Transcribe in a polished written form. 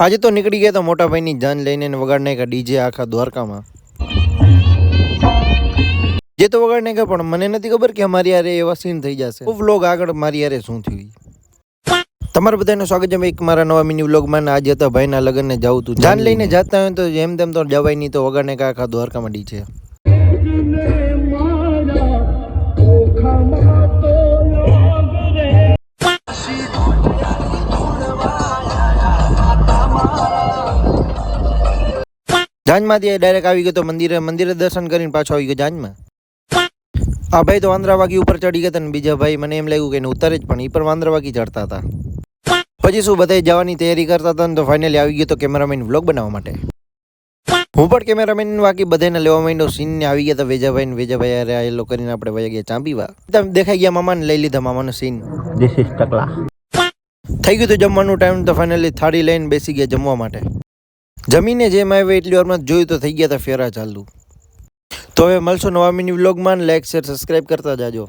આજે તો નીકળી ગયા તો મોટા ભાઈની જાન લઈને વગાડ નાખ્યા ડીજે આખા દ્વારકામાં. જે તો વગાડ નાખ્યા પણ મને નથી ખબર કે અમારી યારે એવા સીન થઈ જશે. વ્લોગ આગળ મારી યારે શું થયું. તમારા બધાનું સ્વાગત છે એક મારા નવા મિની વ્લોગમાં. આજે તો ભાઈના લગ્નને જાઉં તું જાન લઈને જતા હોય તો એમ તેમ તો જવાય નહીં, તો વગાડ નાખ્યા આખા દ્વારકામાં ડીજે. જાનમાંથી ડાયરેક્ટ આવી ગયો તો મંદિરે દર્શન કરીને પાછો આવી ગયો જાનમાં. આ ભાઈ તો વાંદરાવાગી ઉપર ચડી ગયા હતા ને બીજા ભાઈ મને એમ લાગ્યું કે એને ઉતારે જ, પણ એ પણ વાંદરાવાગી ચડતા હતા. પછી શું બધા જવાની તૈયારી કરતા હતા ને તો ફાઇનલી આવી ગયો તો કેમેરામેન વ્લોગ બનાવવા માટે. હું પણ કેમેરામેન વાકી બધાને લેવા માંડ્યો. સીન ને આવી ગયા તો વેજાભાઈ અરે આયેલો કરીને આપણે વયા ગયા ચાંબીવા. દેખાઈ ગયા મામાને, લઈ લીધા મામાનો સીન. This is ટકલા. થઈ ગયું તો જમવાનું ટાઈમ, તો ફાઇનલી થાળી લઈને બેસી ગયા જમવા માટે. જમીને જેમ આવ્યા એટલી વારમાં જોયું તો થઈ ગયા હતા ફેરા ચાલુ. તો હવે મળશું નવા મિની વ્લોગમાં. લાઈક શેર સબસ્ક્રાઈબ કરતા જાજો.